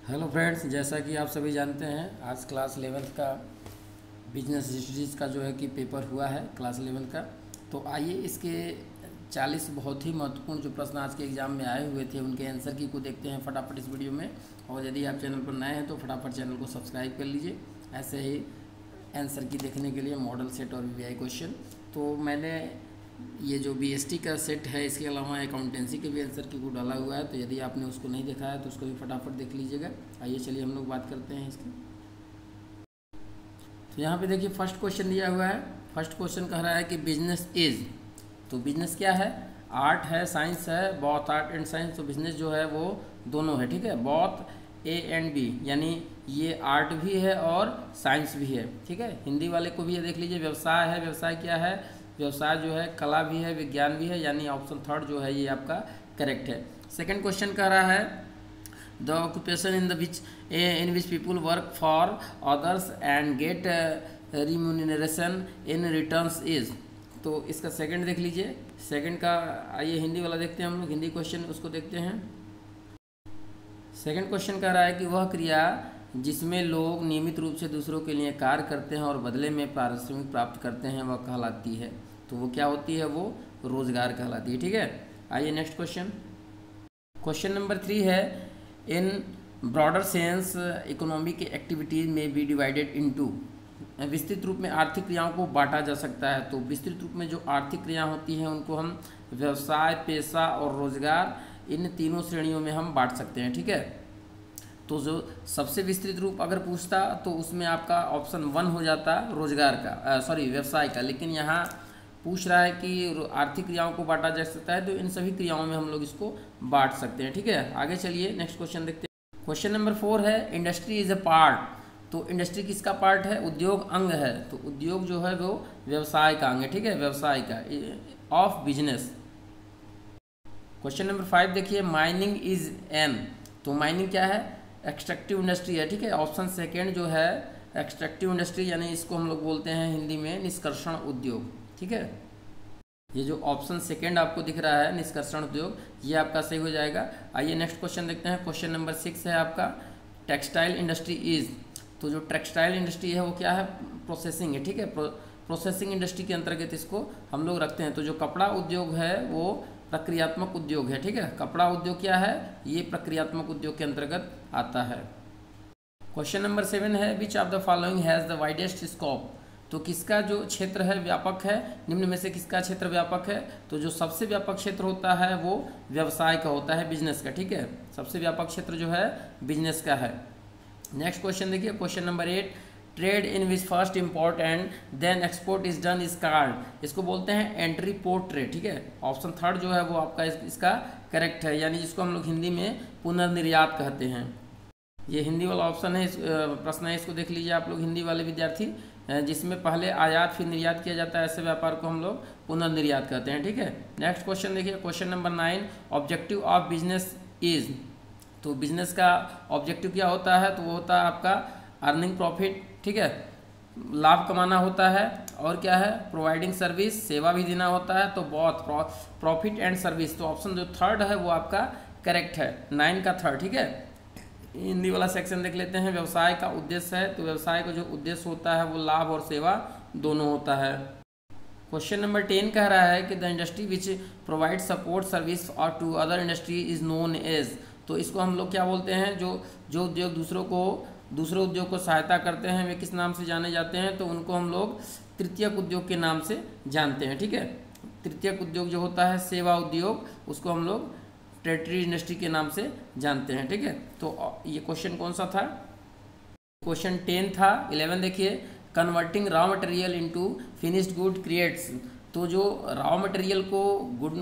Hello friends, जैसा कि आप सभी जानते हैं आज क्लास 11th का बिजनेस हिस्ट्रीज का जो है कि पेपर हुआ है क्लास 11th का। तो आइए इसके 40 बहुत ही महत्वपूर्ण जो प्रश्न आज के एग्ज़ाम में आए हुए थे उनके आंसर की को देखते हैं फटाफट इस वीडियो में। और यदि आप चैनल पर नए हैं तो फटाफट चैनल को सब्सक्राइब कर लीजिए ऐसे ही आंसर की देखने के लिए मॉडल सेट और वीआई क्वेश्चन। तो मैंने ये जो बीएसटी का सेट है इसके अलावा अकाउंटेंसी के भी आंसर की को डाला हुआ है, तो यदि आपने उसको नहीं देखा है तो उसको भी फटाफट देख लीजिएगा। आइए चलिए हम लोग बात करते हैं इसकी। तो यहाँ पे देखिए फर्स्ट क्वेश्चन दिया हुआ है। फर्स्ट क्वेश्चन कह रहा है कि बिजनेस इज, तो बिजनेस क्या है? आर्ट है, साइंस है, बॉथ आर्ट एंड साइंस। तो बिजनेस जो है वो दोनों है, ठीक है, बॉथ ए एंड बी, यानी ये आर्ट भी है और साइंस भी है, ठीक है। हिंदी वाले को भी ये देख लीजिए, व्यवसाय है, व्यवसाय क्या है? व्यवसाय जो है कला भी है, विज्ञान भी है, यानी ऑप्शन थर्ड जो है ये आपका करेक्ट है। सेकंड क्वेश्चन कह रहा है the occupation in which people work for others and get remuneration in returns is. तो इसका सेकंड देख लीजिए। सेकंड का आइए हिंदी वाला देखते हैं हम लोग, हिंदी क्वेश्चन उसको देखते हैं। सेकंड क्वेश्चन कह रहा है कि वह क्रिया जिसमें लोग नियमित रूप से दूसरों के लिए कार्य करते हैं और बदले में पारिश्रमिक प्राप्त करते हैं वह कहलाती है। तो वो क्या होती है? वो रोजगार कहलाती है, ठीक है। आइए नेक्स्ट क्वेश्चन। क्वेश्चन नंबर 3 है in broader sense economic activities में बी डिवाइडेड इनटू। विस्तृत रूप में आर्थिक क्रियाओं को बांटा जा सकता है। तो विस्तृत रूप में जो आर्थिक क्रिया होती हैं उनको हम व्यवसाय, पेशा और रोजगार, इन तीनों श्रेणियों में हम बांट सकते हैं, ठीक है। तो जो सबसे विस्तृत रूप अगर पूछता तो उसमें आपका ऑप्शन 1 हो जाता रोजगार का, व्यवसाय का। लेकिन यहाँ पूछ रहा है कि आर्थिक क्रियाओं को बांटा जा सकता है, तो इन सभी क्रियाओं में हम लोग इसको बांट सकते हैं, ठीक है। आगे चलिए नेक्स्ट क्वेश्चन देखते हैं। क्वेश्चन नंबर 4 है इंडस्ट्री इज अ पार्ट। तो इंडस्ट्री किसका पार्ट है? उद्योग अंग है। तो उद्योग जो है वो व्यवसाय का अंग है, ठीक है, व्यवसाय का, ऑफ बिजनेस। क्वेश्चन नंबर 5 देखिए माइनिंग इज एन। तो माइनिंग क्या है? एक्सट्रैक्टिव इंडस्ट्री है, ठीक है। ऑप्शन सेकेंड जो है एक्सट्रैक्टिव इंडस्ट्री, यानी इसको हम लोग बोलते हैं हिंदी में निष्कर्षण उद्योग, ठीक है। ये जो ऑप्शन सेकेंड आपको दिख रहा है निष्कर्षण उद्योग, ये आपका सही हो जाएगा। आइए नेक्स्ट क्वेश्चन देखते हैं। क्वेश्चन नंबर 6 है आपका टेक्सटाइल इंडस्ट्री इज। तो जो टेक्सटाइल इंडस्ट्री है वो क्या है? प्रोसेसिंग है, ठीक है। प्रोसेसिंग इंडस्ट्री के अंतर्गत इसको हम लोग रखते हैं। तो जो कपड़ा उद्योग है वो प्रक्रियात्मक उद्योग है, ठीक है। कपड़ा उद्योग क्या है? ये प्रक्रियात्मक उद्योग के अंतर्गत आता है। क्वेश्चन नंबर 7 है which of the following has the widest scope. तो किसका जो क्षेत्र है व्यापक है? निम्न में से किसका क्षेत्र व्यापक है? तो जो सबसे व्यापक क्षेत्र होता है वो व्यवसाय का होता है, बिजनेस का, ठीक है। सबसे व्यापक क्षेत्र जो है बिजनेस का है। नेक्स्ट क्वेश्चन देखिए, question number 8 trade in which first import and then export is done is called. इसको बोलते हैं एंट्री पोर्ट ट्रेड, ठीक है। ऑप्शन थर्ड जो है वो आपका इसका करेक्ट है, यानी जिसको हम लोग हिंदी में पुनर्निर्यात कहते हैं। ये हिंदी वाला ऑप्शन है, प्रश्न है, इसको देख लीजिए आप लोग हिंदी वाले विद्यार्थी, जिसमें पहले आयात फिर निर्यात किया जाता है, ऐसे व्यापार को हम लोग पुनर्निर्यात कहते हैं, ठीक है। नेक्स्ट क्वेश्चन देखिए, question number 9 objective of business is. तो बिजनेस का ऑब्जेक्टिव क्या होता है? तो वो होता है आपका अर्निंग प्रॉफिट, ठीक है, लाभ कमाना होता है। और क्या है? प्रोवाइडिंग सर्विस, सेवा भी देना होता है। तो बहुत प्रॉफिट एंड सर्विस। तो ऑप्शन जो थर्ड है वो आपका करेक्ट है, 9 का थर्ड, ठीक है। हिंदी वाला सेक्शन देख लेते हैं। व्यवसाय का उद्देश्य है, तो व्यवसाय का जो उद्देश्य होता है वो लाभ और सेवा दोनों होता है। क्वेश्चन नंबर 10 कह रहा है कि the industry which provide support service और to other industry is known as. तो इसको हम लोग क्या बोलते हैं? जो उद्योग दूसरे उद्योग को सहायता करते हैं वे किस नाम से जाने जाते हैं? तो उनको हम लोग तृतीयक उद्योग के नाम से जानते हैं, ठीक है। तृतीयक उद्योग जो होता है सेवा उद्योग, उसको हम लोग टेरिटरी इंडस्ट्री के नाम से जानते हैं, ठीक है। तो ये क्वेश्चन कौन सा था? क्वेश्चन 10 था। 11 देखिए converting raw material into finished good creates. तो जो रॉ मटेरियल को गुड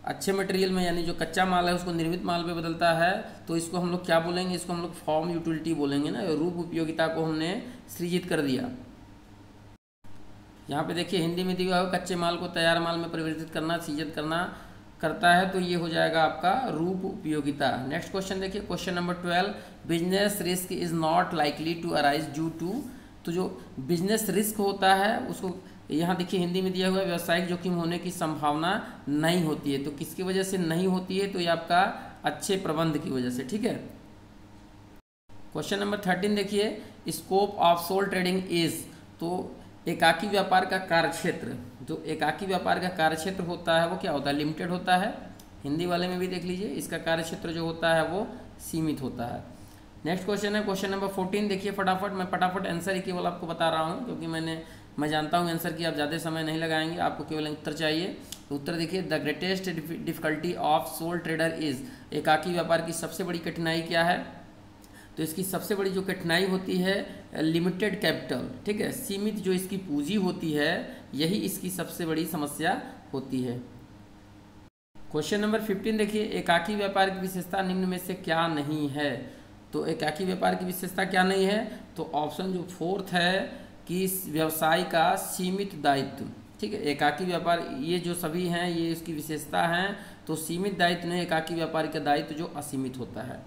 अच्छे मटेरियल में, यानी जो कच्चा माल है उसको निर्मित माल में बदलता है, तो इसको हम लोग क्या बोलेंगे? इसको हम लोग फॉर्म यूटिलिटी बोलेंगे ना, रूप उपयोगिता को हमने सृजित कर दिया। यहाँ पे देखिए हिंदी में दिया हुआ कच्चे माल को तैयार माल में परिवर्तित करना, सृजित करता है, तो ये हो जाएगा आपका रूप उपयोगिता। नेक्स्ट क्वेश्चन देखिए, question number 12 business risk is not likely to arise due to. तो जो बिजनेस रिस्क होता है उसको यहाँ देखिए हिंदी में दिया हुआ है व्यावसायिक जोखिम होने की संभावना नहीं होती है। तो किसकी वजह से नहीं होती है? तो ये आपका अच्छे प्रबंध की वजह से, ठीक है। क्वेश्चन नंबर 13 देखिए, scope of sole trading is, तो एकाकी व्यापार का कार्यक्षेत्र, जो एकाकी व्यापार का कार्यक्षेत्र होता है वो क्या होता है, लिमिटेड होता है। हिंदी वाले में भी देख लीजिए, इसका कार्यक्षेत्र जो होता है वो सीमित होता है। नेक्स्ट क्वेश्चन है क्वेश्चन नंबर 14 देखिए फटाफट, मैं फटाफट आंसर ही केवल आपको बता रहा हूँ, क्योंकि मैं जानता हूँ आंसर की आप ज़्यादा समय नहीं लगाएंगे, आपको केवल उत्तर चाहिए। तो उत्तर देखिए, the greatest difficulty of soul trader is, एकाकी व्यापार की सबसे बड़ी कठिनाई क्या है, तो इसकी सबसे बड़ी जो कठिनाई होती है लिमिटेड कैपिटल, ठीक है, सीमित जो इसकी पूंजी होती है, यही इसकी सबसे बड़ी समस्या होती है। क्वेश्चन नंबर 15 देखिए, एकाकी व्यापार की विशेषता निम्न में से क्या नहीं है, तो एकाकी व्यापार की विशेषता क्या नहीं है, तो ऑप्शन जो 4th है कि व्यवसाय का सीमित दायित्व, ठीक है, एकाकी व्यापार ये जो सभी हैं ये इसकी विशेषता हैं, तो सीमित दायित्व नहीं, एकाकी व्यापार का दायित्व जो असीमित होता है।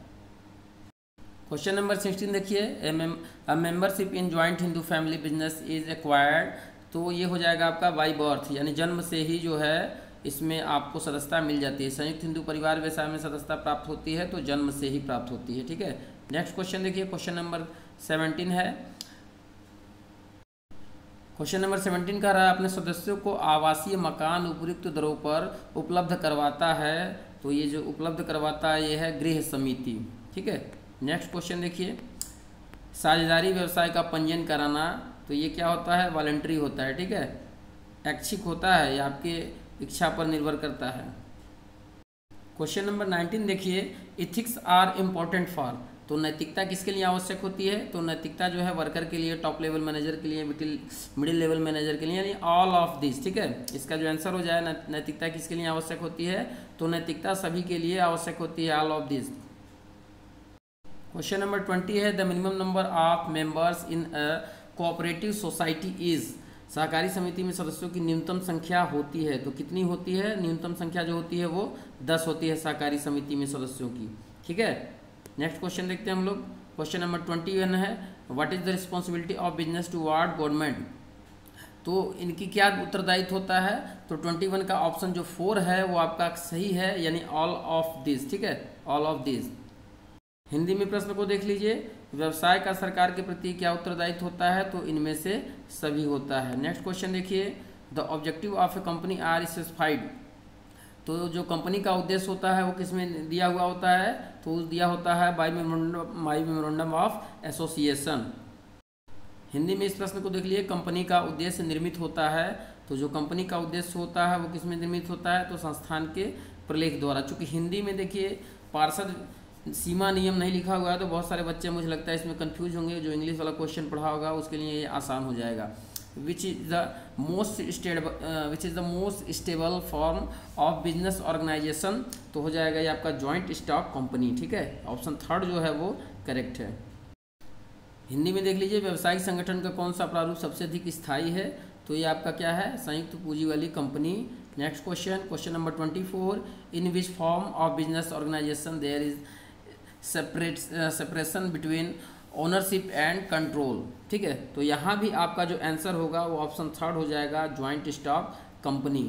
क्वेश्चन नंबर 16 देखिए, a membership in joint Hindu family business is acquired, तो ये हो जाएगा आपका बाय बर्थ, यानी जन्म से ही जो है इसमें आपको सदस्यता मिल जाती है। संयुक्त हिंदू परिवार व्यवसाय में सदस्यता प्राप्त होती है तो जन्म से ही प्राप्त होती है, ठीक है। नेक्स्ट क्वेश्चन देखिए, क्वेश्चन नंबर 17 है। क्वेश्चन नंबर 17 कह रहा है अपने सदस्यों को आवासीय मकान उपयुक्त दरों पर उपलब्ध करवाता है, तो ये जो उपलब्ध करवाता है ये है गृह समिति, ठीक है। नेक्स्ट क्वेश्चन देखिए, साझेदारी व्यवसाय का पंजीयन कराना, तो ये क्या होता है, वॉलंटरी होता है, ठीक है, ऐच्छिक होता है, ये आपके इच्छा पर निर्भर करता है। क्वेश्चन नंबर 19 देखिए, इथिक्स आर इम्पोर्टेंट फॉर, तो नैतिकता किसके लिए आवश्यक होती है, तो नैतिकता जो है वर्कर के लिए, टॉप लेवल मैनेजर के लिए, मिडिल लेवल मैनेजर के लिए, यानी ऑल ऑफ दिस, ठीक है। इसका जो आंसर हो जाए नैतिकता किसके लिए आवश्यक होती है, तो नैतिकता सभी के लिए आवश्यक होती है, all of this. Question number 20 है, the minimum number of members in a cooperative society is, सहकारी समिति में सदस्यों की न्यूनतम संख्या होती है, तो कितनी होती है, न्यूनतम संख्या जो होती है वो 10 होती है सहकारी समिति में सदस्यों की, ठीक है। नेक्स्ट क्वेश्चन देखते हैं हम लोग, क्वेश्चन नंबर 21 है, what is the responsibility of business toward government, तो इनकी क्या उत्तरदायित्व होता है, तो 21 का ऑप्शन जो 4 है वो आपका सही है, यानी ऑल ऑफ दिस, ठीक है, ऑल ऑफ दिस। हिंदी में प्रश्न को देख लीजिए, व्यवसाय का सरकार के प्रति क्या उत्तरदायित्व होता है, तो इनमें से सभी होता है। नेक्स्ट क्वेश्चन देखिए, the objective of a company are specified, तो जो कंपनी का उद्देश्य होता है वो किसमें दिया हुआ होता है, तो दिया होता है by memorandum of association. Hindi में इस प्रश्न को देख लिए, कंपनी का उद्देश्य निर्मित होता है, तो जो कंपनी का उद्देश्य होता है वो किसमें निर्मित होता है, तो संस्थान के प्रलेख द्वारा। चूँकि हिंदी में देखिए पार्षद सीमा नियम नहीं लिखा हुआ है, तो बहुत सारे बच्चे मुझे लगता है इसमें कंफ्यूज होंगे, जो इंग्लिश वाला क्वेश्चन पढ़ा होगा उसके लिए ये आसान हो जाएगा। Which is the most stable form of business organisation, तो हो जाएगा ये आपका जॉइंट स्टॉक कंपनी, ठीक है, ऑप्शन 3 जो है वो करेक्ट है। हिंदी में देख लीजिए, व्यवसायिक संगठन का कौन सा प्रारूप सबसे अधिक स्थायी है, तो ये आपका क्या है, संयुक्त पूंजी वाली company. Next question, question number 24, in which form of business organisation there is separation between ownership and control, ठीक है, तो यहाँ भी आपका जो आंसर होगा वो ऑप्शन 3 हो जाएगा, ज्वाइंट स्टॉक कंपनी।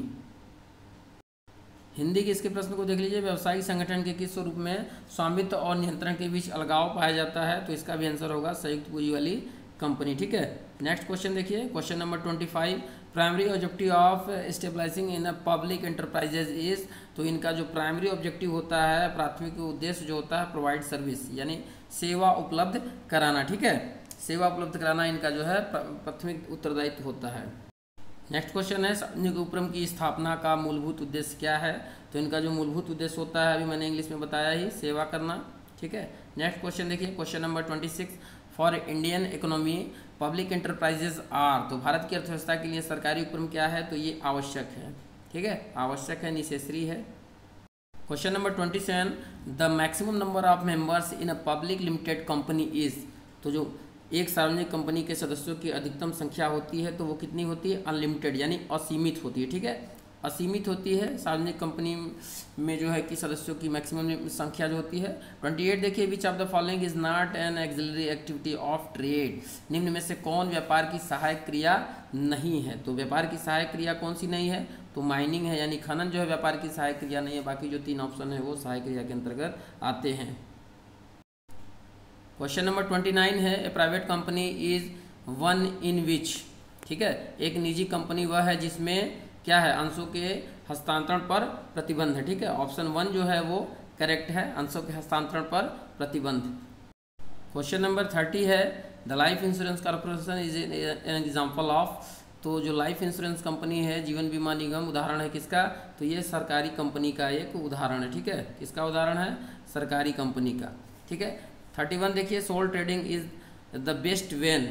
हिंदी के इसके प्रश्न को देख लीजिए, व्यवसायिक संगठन के किस स्वरूप में स्वामित्व और नियंत्रण के बीच अलगाव पाया जाता है, तो इसका भी आंसर होगा संयुक्त पूंजी वाली कंपनी, ठीक है। नेक्स्ट क्वेश्चन देखिए, question number 25, primary objective of stabilising in a public enterprises is, तो इनका जो प्राइमरी ऑब्जेक्टिव होता है, प्राथमिक उद्देश्य जो होता है, प्रोवाइड सर्विस, यानी सेवा उपलब्ध कराना, ठीक है, सेवा उपलब्ध कराना इनका जो है प्राथमिक उत्तरदायित्व होता है। नेक्स्ट क्वेश्चन है, सार्वजनिक उपक्रम की स्थापना का मूलभूत उद्देश्य क्या है, तो इनका जो मूलभूत उद्देश्य होता है अभी मैंने इंग्लिश में बताया ही, सेवा करना, ठीक है। नेक्स्ट क्वेश्चन देखिए, question number 26, for Indian economy public enterprises are, तो भारत की अर्थव्यवस्था के लिए सरकारी उपक्रम क्या है, तो ये आवश्यक है, ठीक है, आवश्यक है, निशेषरी है। Question number 27, the maximum number of members in a public limited company is, तो जो एक सार्वजनिक कंपनी के सदस्यों की अधिकतम संख्या होती है तो वो कितनी होती है, अनलिमिटेड, यानी असीमित होती है, ठीक है, असीमित होती है सार्वजनिक कंपनी में जो है कि सदस्यों की मैक्सिमम संख्या जो होती है। 28 देखिए, which of the following is not an axillary activity of trade, निम्न में से कौन व्यापार की सहायक क्रिया नहीं है, तो व्यापार की सहायक क्रिया कौन सी नहीं है, तो माइनिंग है, यानी खनन जो है व्यापार की सहायक क्रिया नहीं है, बाकी जो 3 ऑप्शन है वो सहायक क्रिया के अंतर्गत आते हैं। क्वेश्चन नंबर 29 है, a private company is one in which, ठीक है, एक निजी कंपनी वह है जिसमें क्या है, अंशों के हस्तांतरण पर प्रतिबंध है, ठीक है। ऑप्शन 1 जो है वो करेक्ट है, अंशों के हस्तांतरण पर प्रतिबंध। क्वेश्चन नंबर 30 है, the life insurance corporation is an example of, तो जो लाइफ इंश्योरेंस कंपनी है, जीवन बीमा निगम, उदाहरण है किसका, तो ये सरकारी कंपनी का एक उदाहरण है, ठीक है। किसका उदाहरण है, सरकारी कंपनी का, ठीक है। 31 देखिए, sole trading is the best when,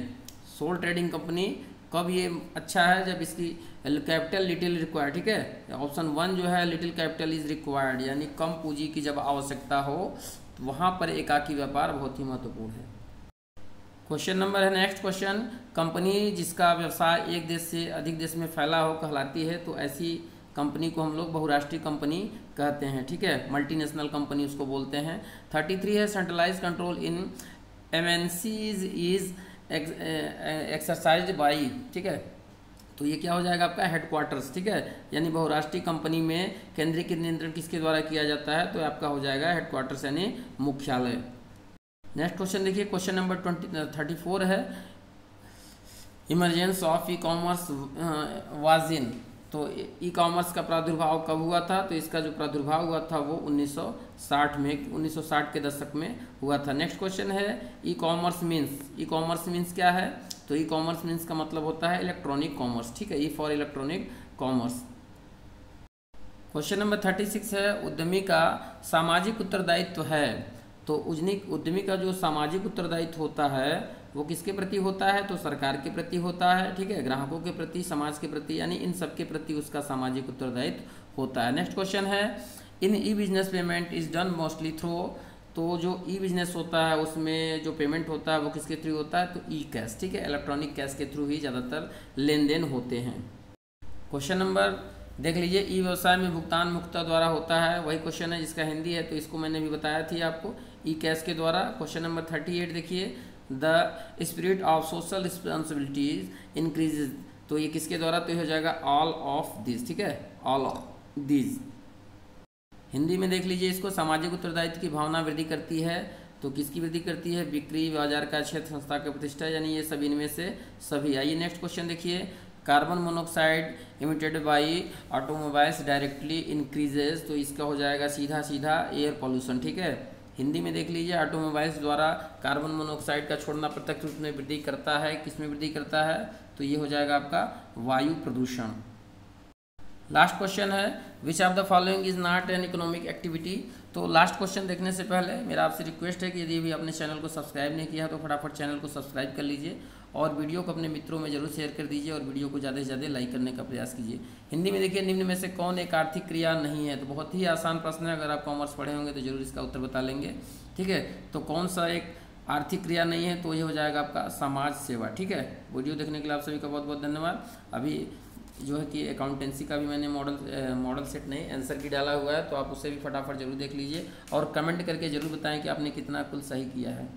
sole trading company कब ये अच्छा है, जब इसकी कैपिटल लिटिल रिक्वायर्ड, ठीक है। ऑप्शन 1 जो है लिटिल कैपिटल इज रिक्वायर्ड, यानी कम पूंजी की जब आवश्यकता हो तो वहाँ पर एकाकी व्यापार बहुत ही महत्वपूर्ण है। क्वेश्चन नंबर है नेक्स्ट क्वेश्चन, कंपनी जिसका व्यवसाय एक देश से अधिक देश में फैला हो कहलाती है, तो ऐसी कंपनी को हम लोग बहुराष्ट्रीय कंपनी कहते हैं, ठीक है, मल्टीनेशनल कंपनी उसको बोलते हैं। 33 है, centralise control in MNCs is exercise by, ठीक है, तो ये क्या हो जाएगा आपका हेडक्वार्टर्स, ठीक है, यानी बहुराष्ट्रीय कंपनी में केंद्रीकृत नियंत्रण किसके द्वारा किया जाता है, तो आपका हो जाएगा हेडक्वार्टर्स यानी मुख्यालय। नेक्स्ट क्वेश्चन देखिए, क्वेश्चन नंबर 34 है, emergence of e commerce was in, तो ई कॉमर्स का प्रादुर्भाव कब हुआ था, तो इसका जो प्रादुर्भाव हुआ था वो 1960 में, 1960 के दशक में हुआ था। नेक्स्ट क्वेश्चन है, ई कॉमर्स मीन्स क्या है, तो ई कॉमर्स मीन्स का मतलब होता है इलेक्ट्रॉनिक कॉमर्स, ठीक है, E for electronic commerce. Question number 36 है, उद्यमी का सामाजिक उत्तरदायित्व है, तो उद्यमी का जो सामाजिक उत्तरदायित्व होता है वो किसके प्रति होता है, तो सरकार के प्रति होता है, ठीक है, ग्राहकों के प्रति, समाज के प्रति, यानी इन सब के प्रति उसका सामाजिक उत्तरदायित्व होता है। नेक्स्ट क्वेश्चन है, in e business payment is done mostly through, तो जो ई बिजनेस होता है उसमें जो पेमेंट होता है वो किसके थ्रू होता है, तो ई कैश, ठीक है, इलेक्ट्रॉनिक कैश के थ्रू ही ज़्यादातर लेन देन होते हैं। क्वेश्चन नंबर देख लीजिए, ई व्यवसाय में भुगतान मुख्यतः द्वारा होता है, वही क्वेश्चन है जिसका हिंदी है, तो इसको मैंने भी बताया थी आपको, ई कैश के द्वारा। क्वेश्चन नंबर 38 देखिए, the spirit of social responsibilities increases, तो ये किसके द्वारा, तो ये हो जाएगा ऑल ऑफ दिस, ठीक है, ऑल ऑफ दिस। हिंदी में देख लीजिए इसको, सामाजिक उत्तरदायित्व की भावना वृद्धि करती है, तो किसकी वृद्धि करती है, बिक्री, बाजार का क्षेत्र, संस्था का प्रतिष्ठा, यानी ये सभी इनमें से सभी। आइए नेक्स्ट क्वेश्चन देखिए, carbon monoxide emitted by automobiles directly increases, तो इसका हो जाएगा सीधा एयर पॉल्यूशन, ठीक है। हिंदी में देख लीजिए, ऑटोमोबाइल्स द्वारा कार्बन मोनोऑक्साइड का छोड़ना प्रत्यक्ष रूप में वृद्धि करता है, किस में वृद्धि करता है, तो ये हो जाएगा आपका वायु प्रदूषण। लास्ट क्वेश्चन है, which of the following is not an economic activity, तो लास्ट क्वेश्चन देखने से पहले मेरा आपसे रिक्वेस्ट है कि यदि अभी आपने चैनल को सब्सक्राइब नहीं किया तो फटाफट चैनल को सब्सक्राइब कर लीजिए और वीडियो को अपने मित्रों में जरूर शेयर कर दीजिए और वीडियो को ज़्यादा से ज़्यादा लाइक करने का प्रयास कीजिए। हिंदी में देखिए, निम्न में से कौन एक आर्थिक क्रिया नहीं है, तो बहुत ही आसान प्रश्न है, अगर आप कॉमर्स पढ़े होंगे तो जरूर इसका उत्तर बता लेंगे, ठीक है। तो कौन सा एक आर्थिक क्रिया नहीं है, तो ये हो जाएगा आपका समाज सेवा, ठीक है। वीडियो देखने के लिए आप सभी का बहुत बहुत धन्यवाद। अभी जो है कि अकाउंटेंसी का भी मैंने मॉडल सेट नहीं आंसर की डाला हुआ है, तो आप उससे भी फटाफट जरूर देख लीजिए और कमेंट करके जरूर बताएं कि आपने कितना कुल सही किया है।